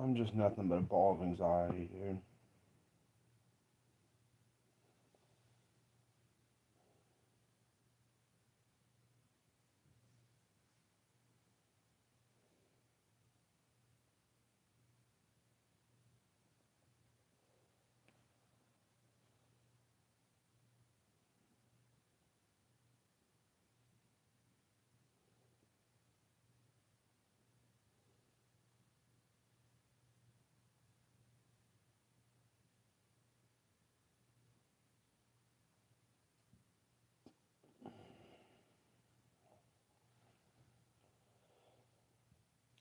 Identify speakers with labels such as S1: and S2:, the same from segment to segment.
S1: I'm just nothing but a ball of anxiety, dude.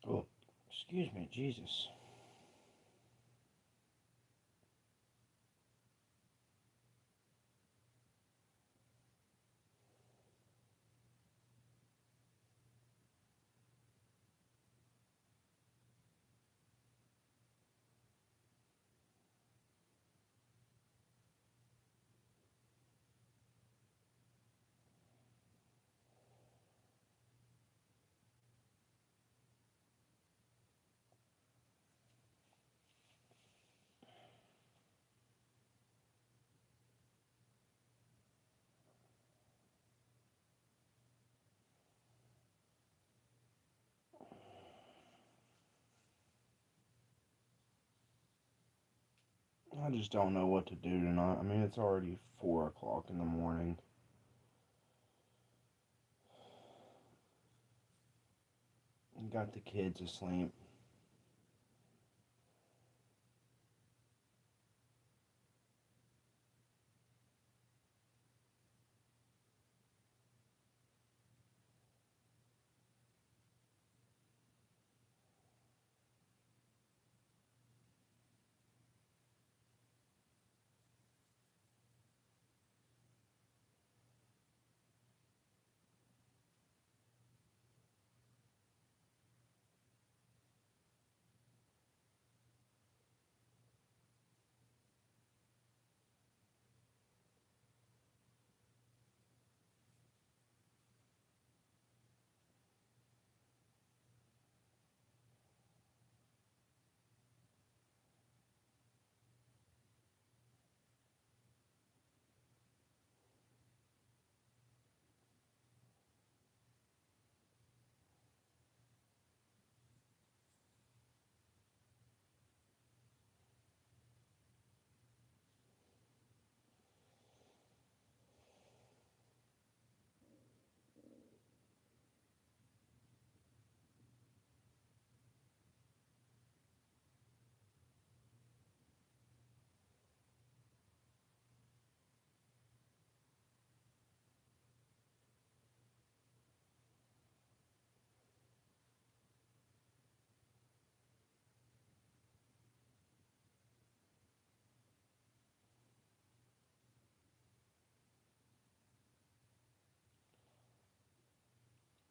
S1: Oh, excuse me, Jesus. I just don't know what to do tonight. I mean, it's already 4 o'clock in the morning. Got the kids asleep.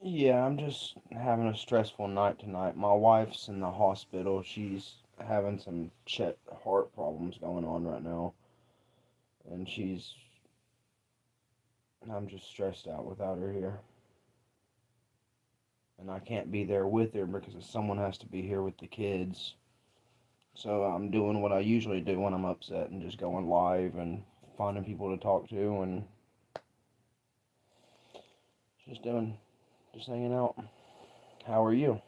S1: Yeah, I'm just having a stressful night tonight. My wife's in the hospital. She's having some heart problems going on right now. And I'm just stressed out without her here. And I can't be there with her because someone has to be here with the kids. So I'm doing what I usually do when I'm upset and just going live and finding people to talk to and just doing, just hanging out. How are you?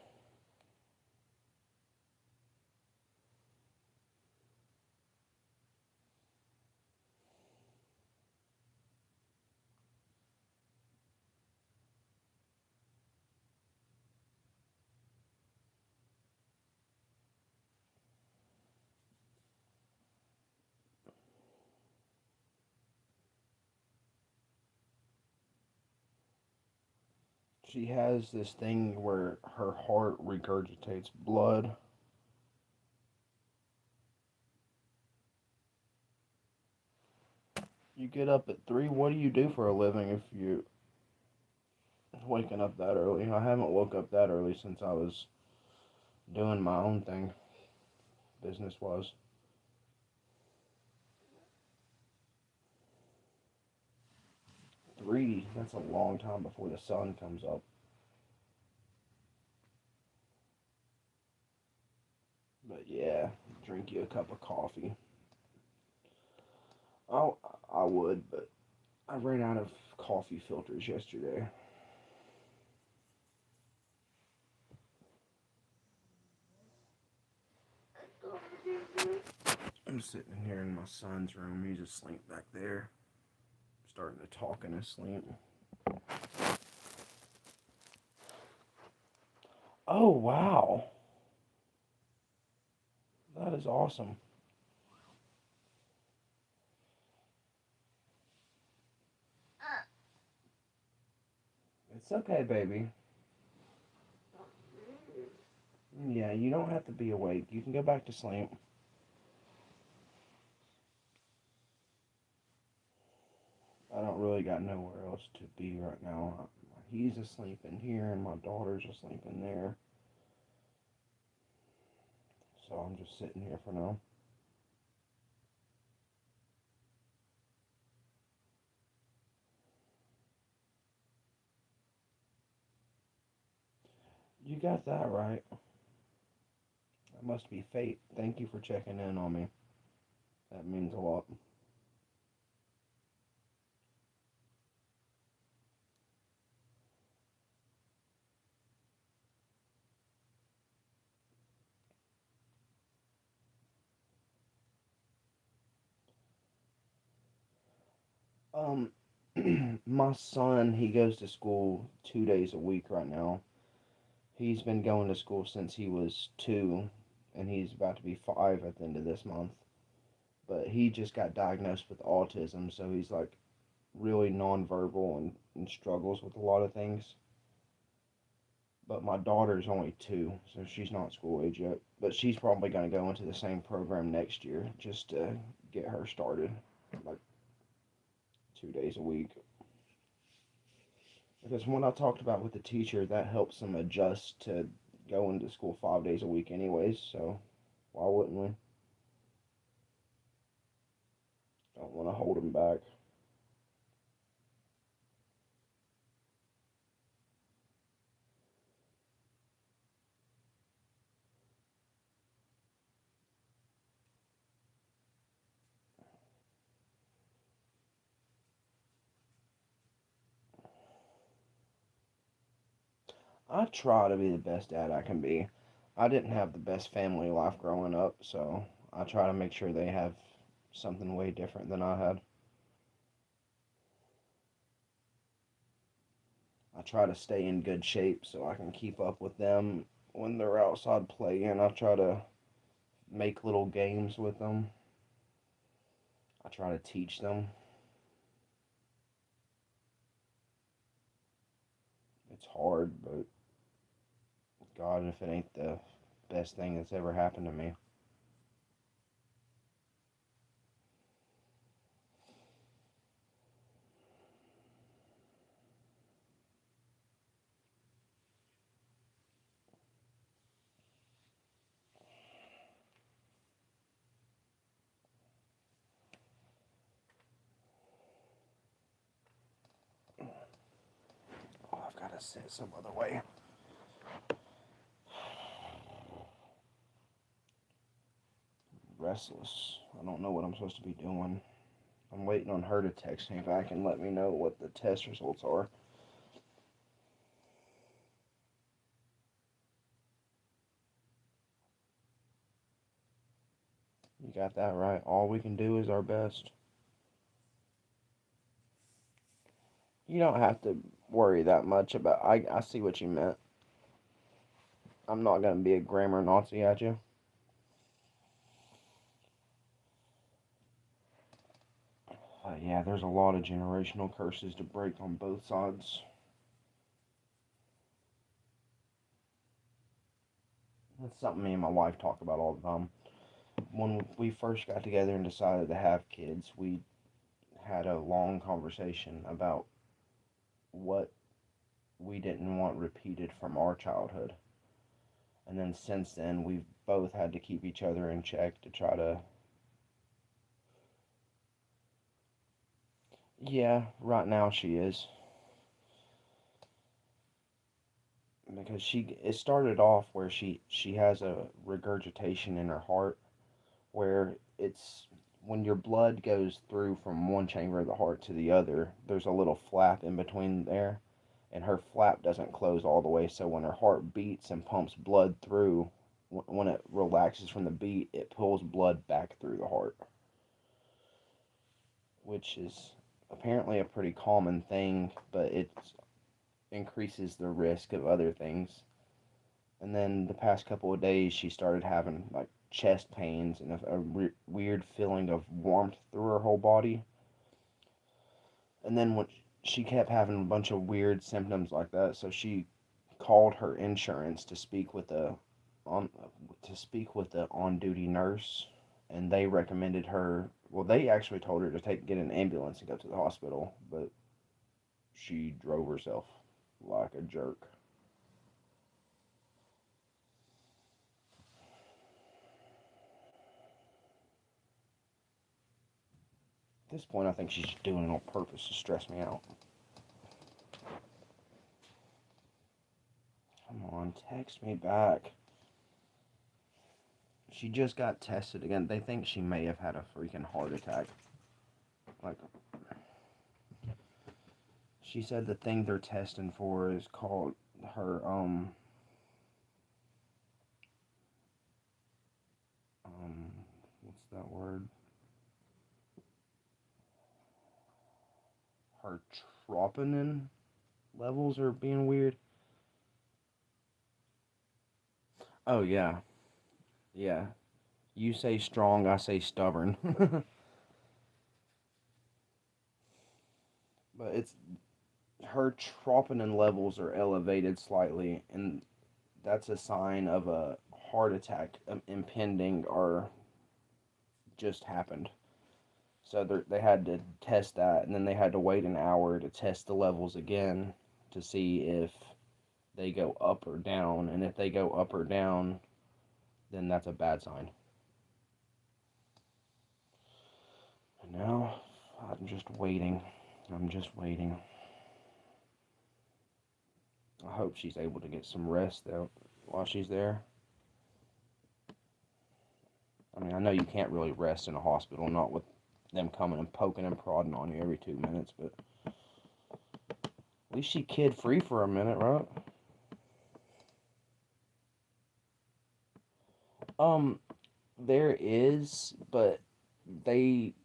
S1: She has this thing where her heart regurgitates blood. You get up at 3. What do you do for a living if you waking up that early? I haven't woke up that early since I was doing my own thing, business wise. 3, that's a long time before the sun comes up. But Yeah, drink you a cup of coffee. Oh, I would, but I ran out of coffee filters yesterday. I'm sitting here in my son's room. He's asleep back there, starting to talk in his sleep. Oh, wow. That is awesome. It's okay, baby. Yeah, you don't have to be awake. You can go back to sleep. I don't really got nowhere else to be right now. He's asleep in here, and my daughter's asleep in there. So I'm just sitting here for now. You got that right. That must be fate. Thank you for checking in on me. That means a lot. Um, my son, he goes to school 2 days a week right now. He's been going to school since he was 2, and he's about to be 5 at the end of this month. But he just got diagnosed with autism, so he's like really nonverbal and struggles with a lot of things. But my daughter's only 2, so she's not school age yet. But she's probably going to go into the same program next year just to get her started, like 2 days a week. Because when I talked about with the teacher, that helps them adjust to going to school 5 days a week, anyways. So why wouldn't we? Don't want to hold them back. I try to be the best dad I can be. I didn't have the best family life growing up, so I try to make sure they have something way different than I had. I try to stay in good shape so I can keep up with them when they're outside playing. I try to make little games with them. I try to teach them. It's hard, but God, if it ain't the best thing that's ever happened to me. Oh, I've got to sit some other way. Restless. I don't know what I'm supposed to be doing. I'm waiting on her to text me back and let me know what the test results are. You got that right. All we can do is our best. You don't have to worry that much about. I see what you meant. I'm not gonna be a grammar Nazi at you. Yeah, there's a lot of generational curses to break on both sides. That's something me and my wife talk about all the time. When we first got together and decided to have kids, we had a long conversation about what we didn't want repeated from our childhood. And then since then, we've both had to keep each other in check to try to. Yeah, right now she is. because it started off where she has a regurgitation in her heart where it's when your blood goes through from one chamber of the heart to the other, there's a little flap in between there, and her flap doesn't close all the way. So when her heart beats and pumps blood through, when it relaxes from the beat, it pulls blood back through the heart, which is apparently a pretty common thing, but it increases the risk of other things. And then the past couple of days, she started having like chest pains and a weird feeling of warmth through her whole body. And then when she kept having a bunch of weird symptoms like that, so she called her insurance to speak with on the on-duty nurse, and they recommended her. Well, they actually told her to get an ambulance and go to the hospital, but she drove herself like a jerk. At this point, I think she's doing it on purpose to stress me out. Come on, text me back. She just got tested again. They think she may have had a freaking heart attack. Like, she said the thing they're testing for is called her, what's that word? Her troponin levels are being weird. Oh, yeah. Yeah. You say strong, I say stubborn. But it's her troponin levels are elevated slightly, and that's a sign of a heart attack impending or just happened. So they had to test that, and then they had to wait an hour to test the levels again to see if they go up or down. And if they go up or down, then that's a bad sign. And now I'm just waiting. I'm just waiting. I hope she's able to get some rest though while she's there. I mean, I know you can't really rest in a hospital, not with them coming and poking and prodding on you every 2 minutes, but at least she kid free for a minute, right? Um, there is, but they,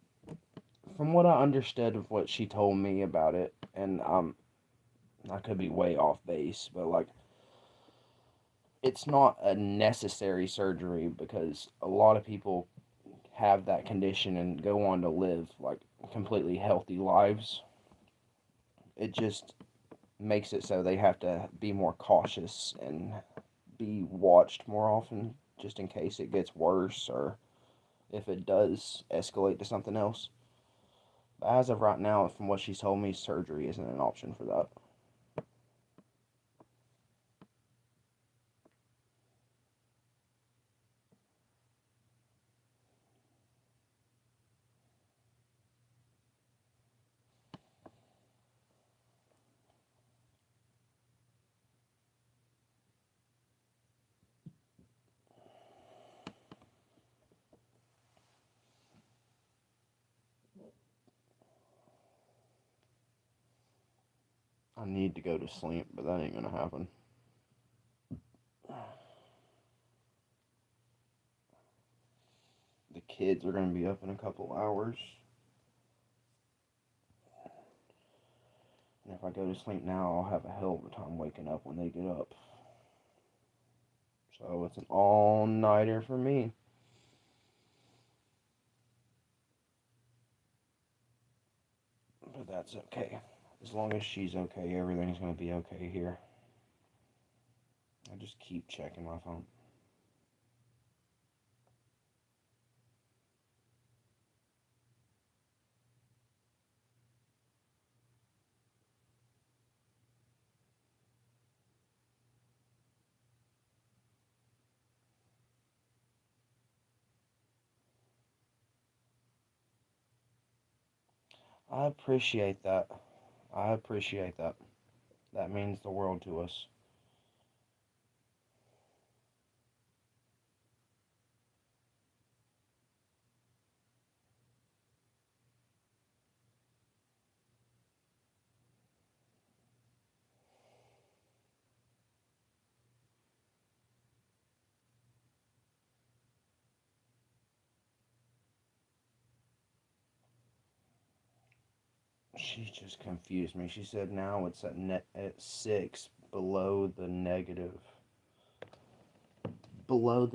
S1: from what I understood of what she told me about it, and I could be way off base, but like, it's not a necessary surgery because a lot of people have that condition and go on to live like completely healthy lives. It just makes it so they have to be more cautious and be watched more often just in case it gets worse or if it does escalate to something else. But as of right now, from what she's told me, surgery isn't an option for that. I need to go to sleep, but that ain't gonna happen. The kids are gonna be up in a couple hours. And if I go to sleep now, I'll have a hell of a time waking up when they get up. So it's an all-nighter for me. But that's okay. As long as she's okay, everything's gonna be okay here. I just keep checking my phone. I appreciate that. I appreciate that. That means the world to us. She just confused me. She said now it's at 6 below the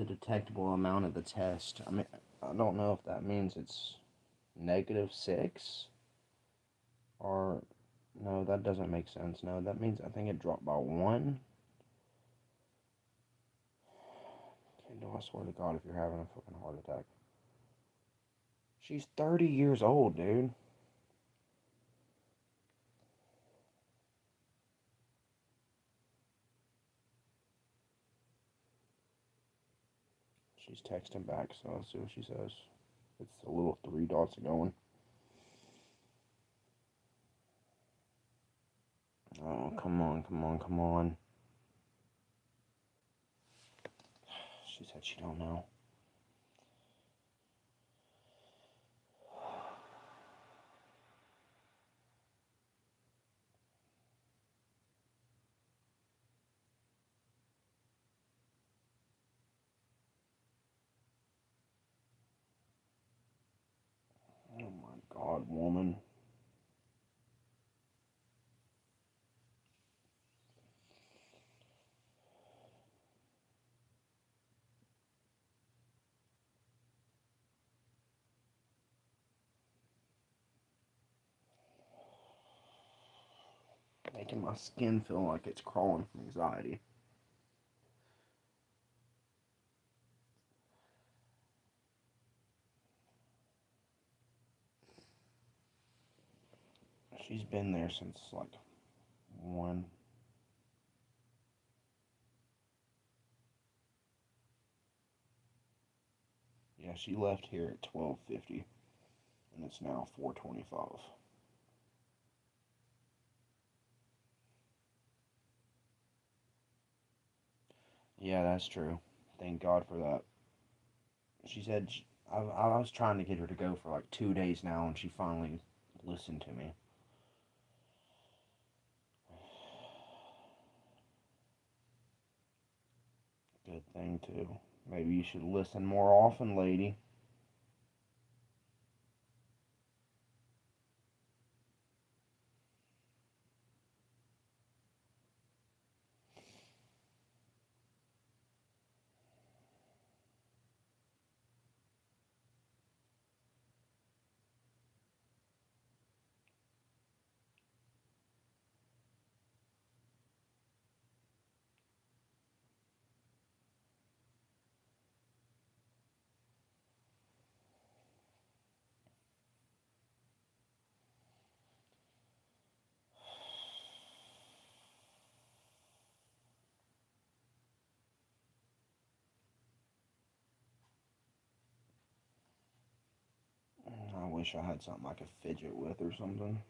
S1: detectable amount of the test. I mean, I don't know if that means it's -6 or no, that doesn't make sense. No, that means I think it dropped by 1. Okay, no, I swear to God, if you're having a fucking heart attack. She's 30 years old, dude. She's texting back, so let's see what she says. It's the little 3 dots going. Oh, come on, come on, come on. She said she don't know. Oh my God, woman. Making my skin feel like it's crawling from anxiety. She's been there since like 1. Yeah, she left here at 12:50, and it's now 4:25. Yeah, that's true. Thank God for that. She said I was trying to get her to go for like 2 days now, and she finally listened to me. Good thing too. Maybe you should listen more often, lady. I wish I had something I could fidget with or something.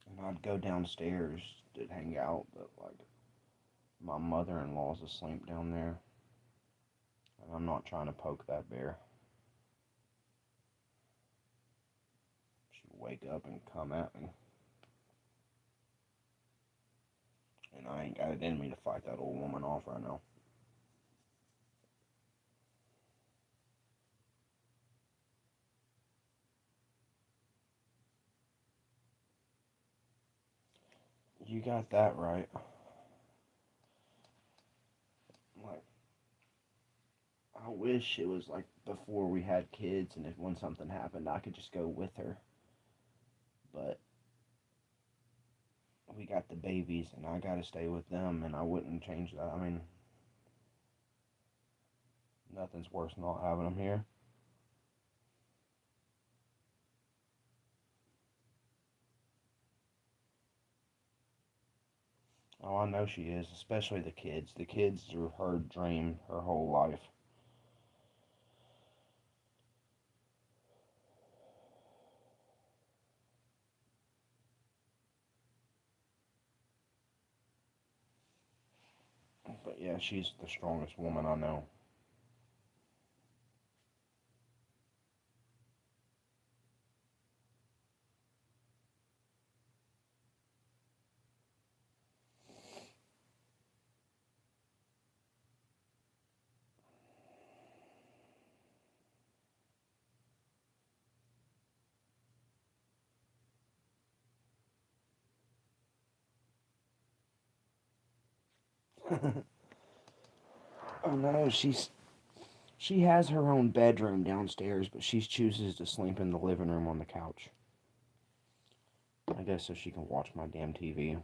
S1: And I'd go downstairs to hang out, but like my mother-in-law's asleep down there, and I'm not trying to poke that bear. She'd wake up and come at me, and I ain't got it in me to fight that old woman off right now. You got that right. Like, I wish it was like before we had kids, and if when something happened, I could just go with her. But we got the babies, and I gotta stay with them, and I wouldn't change that. I mean, nothing's worse than not having them here. Oh, I know she is, especially the kids. The kids are her dream her whole life. But yeah, she's the strongest woman I know. Oh no, she has her own bedroom downstairs, but she chooses to sleep in the living room on the couch. I guess so she can watch my damn TV.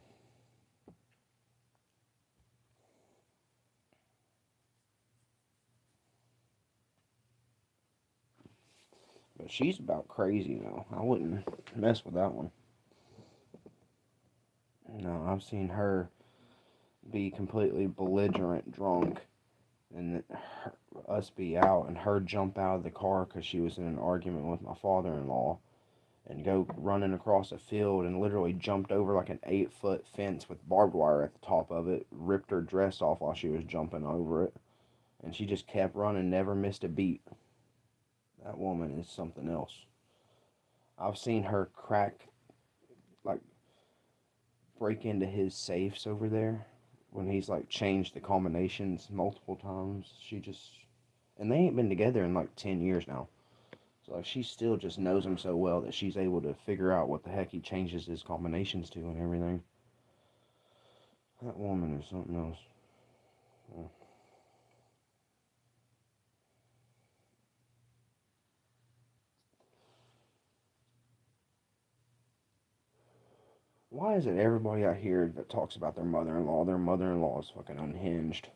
S1: But she's about crazy now. I wouldn't mess with that one. No, I've seen her be completely belligerent drunk and us be out and her jump out of the car because she was in an argument with my father-in-law and go running across a field and literally jumped over like an 8-foot fence with barbed wire at the top of it, ripped her dress off while she was jumping over it, and she just kept running, never missed a beat. That woman is something else. I've seen her like break into his safes over there when he's like changed the combinations multiple times. And they ain't been together in like 10 years now. So like she still just knows him so well that she's able to figure out what the heck he changes his combinations to and everything. That woman is something else. Yeah. Why is it everybody out here that talks about their mother-in-law is fucking unhinged?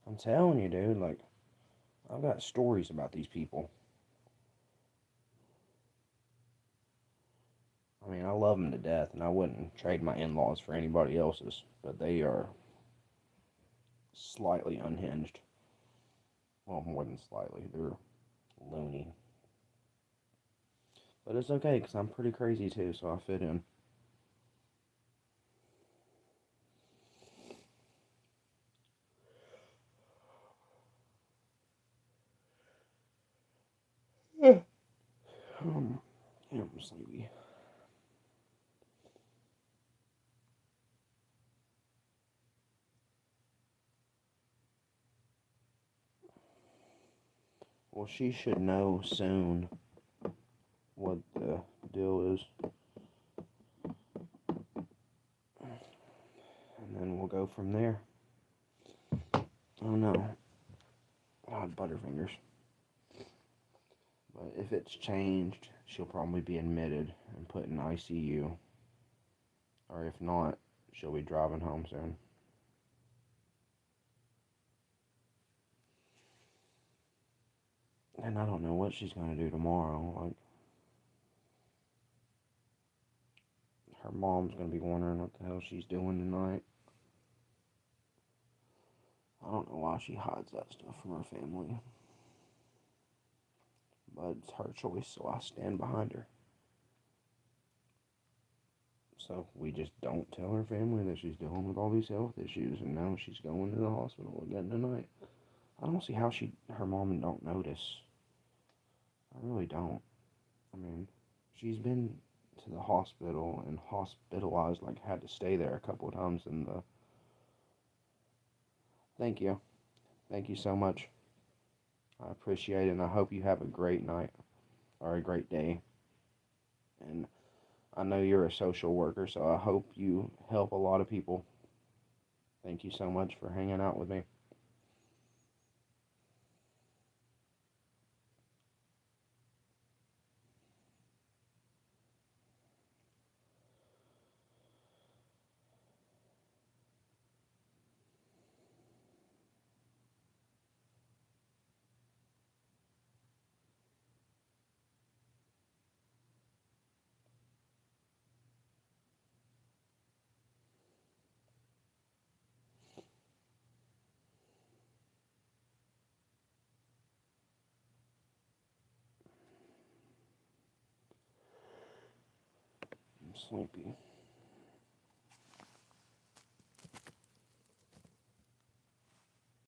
S1: I'm telling you, dude, like, I've got stories about these people. I mean, I love them to death, and I wouldn't trade my in-laws for anybody else's, but they are slightly unhinged. Well, more than slightly. They're loony. But it's okay, because I'm pretty crazy, too, so I fit in. Yeah, I'm sleepy. Well, she should know soon what the deal is. And then we'll go from there. Oh no. God, Butterfingers. But if it's changed, she'll probably be admitted and put in ICU. Or if not, she'll be driving home soon. And I don't know what she's going to do tomorrow. Like, her mom's going to be wondering what the hell she's doing tonight. I don't know why she hides that stuff from her family. But it's her choice, so I stand behind her. So we just don't tell her family that she's dealing with all these health issues, and now she's going to the hospital again tonight. I don't see how her mom don't notice. I really don't. I mean, she's been to the hospital and hospitalized, like had to stay there a couple of times in the... Thank you. Thank you so much. I appreciate it, and I hope you have a great night, or a great day. And I know you're a social worker, so I hope you help a lot of people. Thank you so much for hanging out with me. I'm sleepy.